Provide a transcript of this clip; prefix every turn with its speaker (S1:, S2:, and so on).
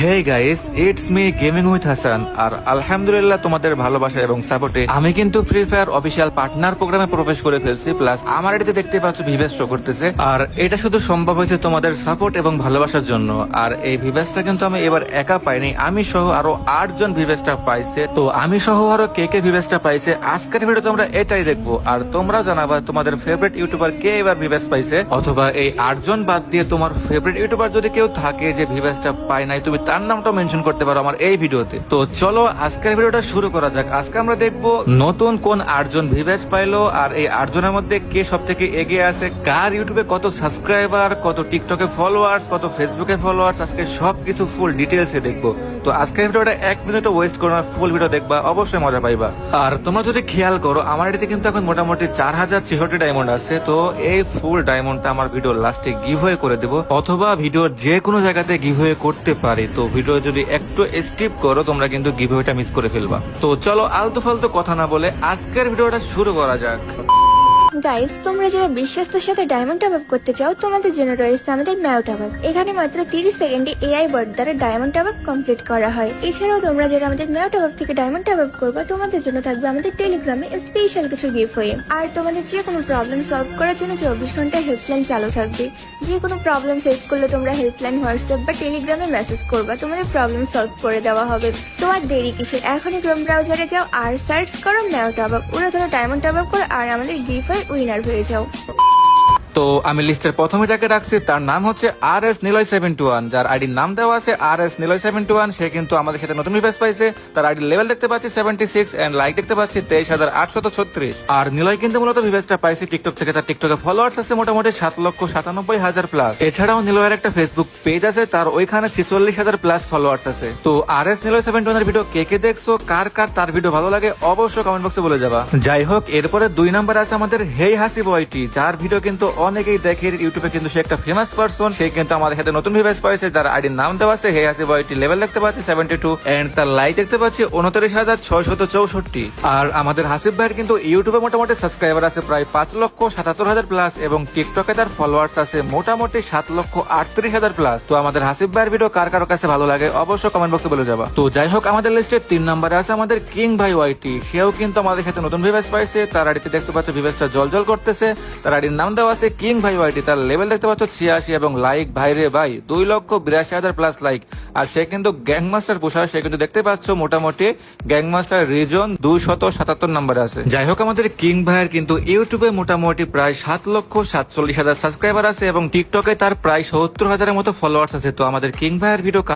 S1: Hey guys, it's me gaming with Hasan. আর আলহামদুলিল্লাহ তোমাদের ভালোবাসা এবং সাপোর্টে আমি কিন্তু ফ্রি ফায়ার অফিসিয়াল পার্টনার প্রোগ্রামে প্রবেশ করে ফেলছি। প্লাস আমার এটাতে দেখতে পাচ্ছ ভিভেস শো করতেছে, আর এটা শুধু সম্ভব হয়েছে তোমাদের সাপোর্ট এবং ভালোবাসার জন্য। আর এই ভিভেসটা কিন্তু আমি এবার একা পাইনি, আমি সহ আরো 8 জন ভিভেসটা পাইছে। তো আমি সহ আরো কে ভিভেসটা পাইছে আজকের ভিডিওতে আমরা এটাই দেখবো। আর তোমরা জানাবা তোমাদের ফেভারিট ইউটিউবার কে এবার ভিভেস পাইছে, অথবা এই 8 জন বাদ দিয়ে তোমার ফেভারিট ইউটিউবার যদি কেউ থাকে যে ভিভেসটা পায় নাই, তুমি তার নামটা মেনশন করতে পারো আমার এই ভিডিওতে। তো চলো আজকের ভিডিওটা শুরু করা যাক। আজকে আমরা দেখবো নতুন কোন 8 জন ভিভেস পাইলো, আর এই 8 জনের মধ্যে কে সব থেকে এগিয়ে আছে, কার ইউটিউবে কত সাবস্ক্রাইবার, কত টিকটকে ফলোয়ার্স, কত ফেসবুকে ফলোয়ার্স, আজকে সবকিছু ফুল ডিটেলসে দেখবো। তো আজকের ভিডিওটা 1 মিনিটও ওয়েস্ট করো না, ফুল ভিডিও দেখবা, অবশ্যই মজা পাইবা। আর তোমরা যদি খেয়াল করো আমার এটাতে কিন্তু এখন মোটামুটি 4066 ডায়মন্ড আছে। তো এই ফুল ডায়মন্ডটা আমার ভিডিও লাস্টে গিভওয়ে করে দেবো, অথবা ভিডিওর যে কোনো জায়গাতে গিভওয়ে করতে পারি। তো ভিডিও যদি একটু স্কিপ করো তোমরা কিন্তু গিভওয়েটা মিস করে ফেলবা। তো চলো আলতু ফালতু কথা না বলে আজকের ভিডিওটা শুরু করা যাক।
S2: গাইস, তোমরা যারা বিশ্বাসের সাথে ডায়মন্ড টপ আপ করতে চাও তোমাদের জন্য রয়েছে আমাদের ম্যাও টপ আপ। এখানে মাত্র 30 সেকেন্ডে এআই বট দ্বারা ডায়মন্ড টপ আপ কমপ্লিট করা হয়। এছাড়াও তোমরা যারা আমাদের ম্যাও টপ আপ থেকে ডায়মন্ড টপ আপ করবে তোমাদের জন্য থাকবে আমাদের টেলিগ্রামে স্পেশাল কিছু গিফট। আর তোমাদের যে কোনো প্রবলেম সলভ করার জন্য 24 ঘন্টা হেল্পলাইন চালু থাকবে। যে কোনো প্রবলেম ফেস করলে তোমরা হেল্পলাইন হোয়াটসঅ্যাপ বা টেলিগ্রামে মেসেজ করবা, তোমাদের প্রবলেম সলভ করে দেওয়া হবে। তোমার দেরি কিসের, এখনই ক্রোম ব্রাউজারে যাও আর সার্চ করো ম্যাও টপ আপ, ওরা ধরো ডায়মন্ড টপ আপ করো আর আমাদের গিফট উইনার হয়ে যাও।
S1: তো আমি লিস্টের প্রথমে যাকে রাখছি তার নাম হচ্ছে RS Niloy 71, যার আইডির নাম দেওয়া আছে RS Niloy 71। সে কিন্তু আমাদের সাথে নতুন রিভাইস পাইছে। তার আইডি লেভেল দেখতে পাচ্ছি 76 এন্ড লাইক দেখতে পাচ্ছি 23,836। আর নিলয় কিন্তু মূলত রিভাইসটা পাইছে টিকটক থেকে। তার টিকটকে ফলোয়ার্স আছে মোটামুটি 7,97,000 প্লাস। এছাড়াও নিলয়ের একটা ফেসবুক পেজ আছে, তার ওইখানে 46,000 প্লাস ফলোয়ার্স আছে। তো RS Niloy 71 এর ভিডিও কে দেখছো, কার কার তার ভিডিও ভালো লাগে অবশ্যই কমেন্ট বক্সে বলে যাবা। যাই হোক, এরপরে 2 নাম্বার আছে আমাদের হেই হাসি বয়টি, যার ভিডিও কিন্তু অনেকেই দেখে ইউটিউবে, কিন্তু সে একটা ফেমাস পারসন। সে কিন্তু আমাদের সাথে নতুন ভিউয়ার্স পাইছে, যার আইডির নাম দেওয়া আছে হেই হাসি বয়টি, লেভেল দেখতে পাচ্ছি 72 এন্ড তার লাইক দেখতে পাচ্ছি 29,664। আর আমাদের হাসিব ভাইয়ের কিন্তু ইউটিউবে মোটামুটি সাবস্ক্রাইবার আছে প্রায় 5,77,000 প্লাস এবং টিকটকে তার ফলোয়ার্স আছে মোটামুটি 7,38,000 প্লাস। তো আমাদের হাসিব ভাইয়ের ভিডিও কার কার কাছে ভালো লাগে অবশ্যই কমেন্ট বক্সে বলে যাবা। তো যাই হোক, আমাদের লিস্টে 3 নম্বরে আছে আমাদের কিং ভাই ওয়াইটি। সেও কিন্তু আমাদের সাথে নতুন ভিউয়ার্স পাইছে, তার আইডিতে দেখতে পাচ্ছ ভিউয়ার্সটা জল করতেছে। তার আইডির নাম দেওয়া আছে কিং ভাই ওয়াইটি, তার লেভেল দেখতে পাচ্ছ 86 এবং লাইক ভাইরে ভাই 2,82,000 প্লাস লাইক। আর সে কিন্তু গ্যাংমাস্টার পোষার, সে কিন্তু দেখতে পাচ্ছ মোটামুটি গ্যাংমাস্টার রিজন 277 নম্বরে আছে। যাই হোক, আমাদের কিং ভাইয়ের কিন্তু ইউটিউবে মোটামুটি প্রায় 7,47,000 সাবস্ক্রাইবার আছে এবং টিকটকে তার প্রায় 70,000 এর মতো ফলোয়ার্স আছে। তো আমাদের কিং ভাইয়ের ভিডিও